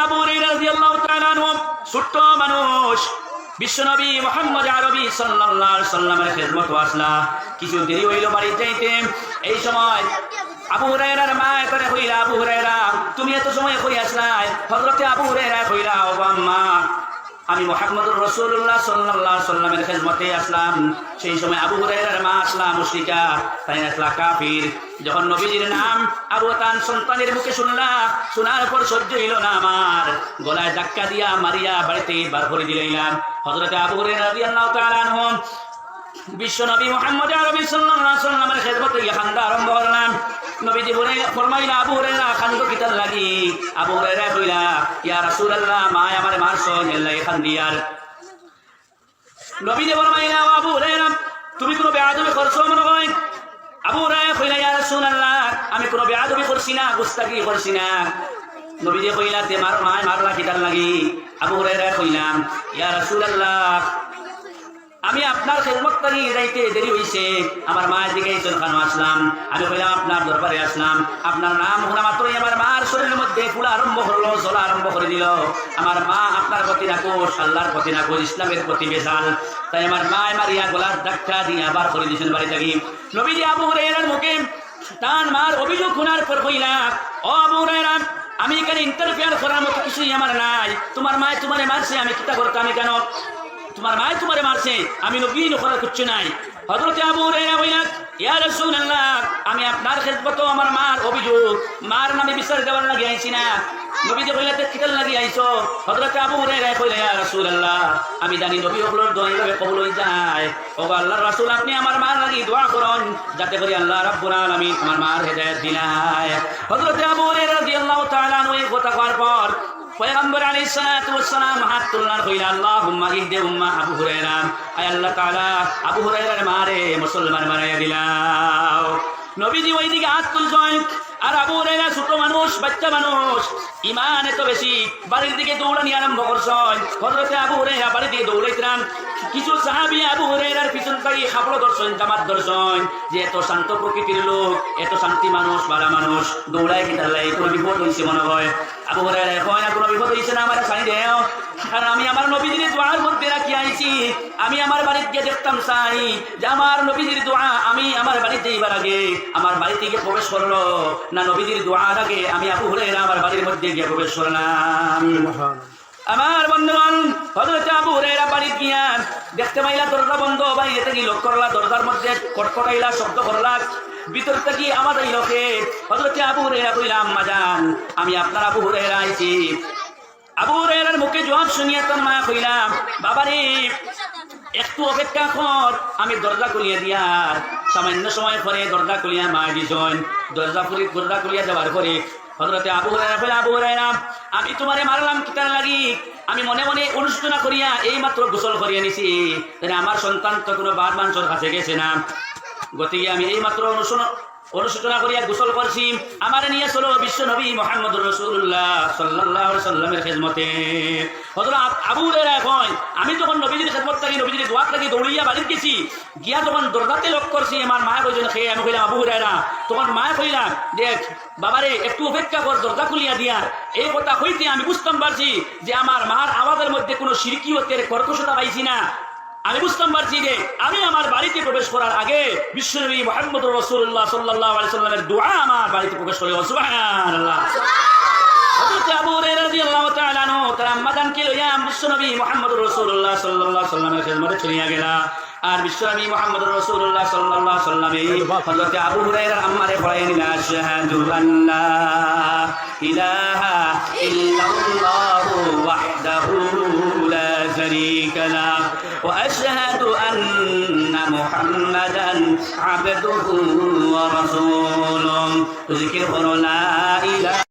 আবু হুরায়রা রাদিয়াল্লাহু তাআলা আনহু ছোট্ট মানুষ বিশ্বনবী মুহাম্মদ আরবি সাল্লাল্লাহু আলাইহি সাল্লামের খিদমত ওয়াসলা কিছু দেরি হইল বাড়ি যাইতে। এই সময় আবু হুরায়রার মা করে কইলা, আবু হুরায়রা তুমি এত সময় কই আসলাই? হযরতে আবু হুরায়রা কইলা, ও আম্মা আমি মুহাম্মদুর রাসূলুল্লাহ সাল্লাল্লাহু আলাইহি সাল্লামের খিদমতে আসলাম। সেই সময় আবু হুরায়রার মা আসলা মুশরিকা, তাই আসলা কাফির। যখন নবীজির নাম আবু তান সন্তানের মুখে শোনার পর সহ্য হইল না, আমার গলায় ধাক্কা দিয়া মারিয়া বাড়িতে বার করে দিলাম। হযরতে আবু হুরায়রা রাদিয়াল্লাহু তাআলা আনহু বিশ্ব নবী মুহাম্মদ আরবি সাল্লাল্লাহু আলাইহি সাল্লামের খিদমতে খান্দা আরম্ভ করলাম। নবীজি ফরমাইলা, আবু হুরায়রা খান্দো কিতার লাগি? আবু হুরায়রা কইলা, ইয়া রাসূলুল্লাহ মা আমারে মারছো এলাই খান্দিয়ার। নবীজি ফরমাইলা, আবু হুরায়রা তুমি কোনো বেয়াদবি করছো মনে হয়? আবু হুরায়রা কইলা, ইয়া রাসূলুল্লাহ আমি কোনো বেয়াদবি করছি না, গুস্তাখি করছি না। নবীজি কইলা, তে মারলা কিতার লাগি? আবু হুরায়রা কইলাম, ইয়া রাসূলুল্লাহ আমি আপনার খেদমত করি যাইতে দেরি হইছে, আমার মায়ের দিকে চলখানো আসলাম। আমি কইলাম আপনার দরবারে আসলাম, আপনার নাম শোনা মাত্রই আমার মার শরীরের মধ্যে ফুলা আরম্ভ করলো, জ্বলা আরম্ভ করে দিল। আমার মা আপনার প্রতি নাকোশ, আল্লাহর প্রতি নাকোশ, ইসলামের প্রতি বেজাল। তাই আমার মায় মারিয়া গলার ধাক্কা দিয়ে আবার করে দিয়েছেন বাড়ি থাকি। নবীজি আবু হুরায়রার মুখে তার মার অভিযোগ শোনার পর কইলা, ও আবু হুরায়রা আমি এখানে ইন্টারফেয়ার করার মতো কিছুই আমার নাই। তোমার মায় তোমারে মারছে, আমি কিতা করতাম? আমি কেন তোমার মায় তোমারে মারছে, আমি নবী করার কিছু নাই। হযরতে আবু হুরায়রা কইলেন, ইয়া রাসূলুল্লাহ আমি আপনার খেদমত আমার মার অভিযোগ, মার নামে বিচার দেওয়ার লাগি আইছি না। নবীজি কইলেন, কিতার লাগি আইছো? হযরতে আবু হুরায়রা কইলেন, ইয়া রাসূলুল্লাহ আমি জানি নবী হকলের দোয়া এইভাবে কবুল হয়ে যায়। ও আল্লাহর রাসূল আপনি আমার মার লাগি দোয়া করুন, যাতে করে আল্লাহ রাব্বুল আলামিন আমার মার হেদায়েত দিলায়। হযরতে আবু হুরায়রা রাদিয়াল্লাহু তাআলা আনহু এই কথা কওয়ার পর পয়গম্বর আলাইহিস সালাতু ওয়াস সালাম হাত তুলনার কইলা, আল্লাহুম্মা ইহদি উম্মা আবু হুরায়রা, আয় আল্লাহ তাআলা আবু হুরায়রার মারে মুসলমান বানাইয়া দিলাও। নবীজি ওইদিকে হাত তুলছেন, আর আবু হুরায়রা ছোট মানুষ, বাচ্চা মানুষ, ইমান এত বেশি, বাড়ির দিকে দৌড়ানি আরম্ভ করছেন। হযরতে আবু হুরায়রা বাড়ি দিয়ে দৌড়াইতেন। কিছু সাহাবী আবু হুরায়রার পিছন থেকে হাবড় ধরছেন, জামাত ধরছেন, যে এত শান্ত প্রকৃতির লোক, এত শান্তি মানুষ, বালা মানুষ, দৌড়ায় কি তাহলে কোনো বিপদ হয়েছে মনে হয়? আবু হুরায়রা কয় না, কোনো বিপদ হয়েছে না, আমার ছাড়ি দেও, কারণ আমি আমার নবীজির দোয়ার মধ্যে রাখি আইছি। আমি আমার বাড়িতে গিয়ে দেখতাম চাই যে আমার নবীজির দোয়া আমি আমার বাড়িতে যাইবার আগে আমার বাড়িতে গিয়ে প্রবেশ করলো না নবীজির দোয়ার আগে আমি আবু হুরায়রা আমার বাড়ির মধ্যে গিয়ে প্রবেশ করলাম। আমার বন্ধুগণ, হযরত আবু হুরায়রা বাড়ি গিয়া দেখতে পাইলা দরজা বন্ধ, বাইরে থেকে লক করলা, দরজার মধ্যে কটকটাইলা শব্দ করলা, ভিতর থেকে আমার এই লোকে। হযরত আবু হুরায়রা কইলা, আম্মা জান আমি আপনার আবু হুরায়রা আইছি। আবু হুরায়রার মুখে জবাব শুনিয়া তোর মা কইলাম, বাবারে একটু অপেক্ষা কর, আমি দরজা খুলিয়ে দিয়ার। সামান্য সময় পরে দরজা খুলিয়া মা দিছেন। দরজা খুলিয়া যাওয়ার পরে হযরতে আবু হুরায়রা কইলা, আবু হুরায়রা আমি তোমারে মারলাম কিতার লাগি? আমি মনে মনে অনুশোচনা করিয়া এই মাত্র গোসল করিয়া নিছি, তাই আমার সন্তান তো কোনো বার মানুষের কাছে গেছে না, গতিকে আমি এই মাত্র অনুশোচনা করিয়া গোসল করছি। আমার নিয়ে চলো বিশ্ব নবী মুহাম্মদুর রাসূলুল্লাহ সাল্লাল্লাহু আলাইহি সাল্লামের খিদমতে। হযরত আবু হুরায়রা কয়, আমি যখন নবীজির খিদমত করি, নবীজির দোয়া লাগি দৌড়িয়া বাড়িতে গেছি, গিয়া যখন দরজাতে লক করছি, আমার মা কইছেন খেয়ে, আমি কইলাম আবু হুরায়রা, তখন মা কইলাম, দেখ বাবারে একটু অপেক্ষা কর, দরজা খুলিয়া দিয়া। এই কথা হইতে আমি বুঝতাম পারছি যে আমার মার আওয়াজের মধ্যে কোনো শিরকিয়তের কর্কশতা পাইছি না। আমি বুঝতাম পারছি যে আমি আমার বাড়িতে প্রবেশ করার আগে বিশ্বনবী মুহাম্মদুর রাসূলুল্লাহ সাল্লাল্লাহু আলাইহি সাল্লামের দোয়া আমার বাড়িতে প্রবেশ করে। সুবহানাল্লাহ। হযরত আবু হুরায়রা রাদিয়াল্লাহু তাআলা আনহু তার আম্মা জানকে লইয়া বিশ্বনবী মুহাম্মদুর রাসূলুল্লাহ সাল্লাল্লাহু আলাইহি সাল্লামের খিদমতে চলিয়া গেলা। আর বিশ্বনবী মুহাম্মদুর রাসূলুল্লাহ সাল্লাল্লাহু আলাইহি সাল্লামে হযরত আবু হুরায়রার আম্মারে পড়াইয়া নিলা, আশহাদু আল্লা ইলাহা ইল্লাল্লাহু ওয়াহদাহু লা শারীকা লাহু ওয়া আশহাদু আন্না মুহাম্মাদান আবদুহু ওয়া রাসূলুহু। জিকির করো লা ইলাহা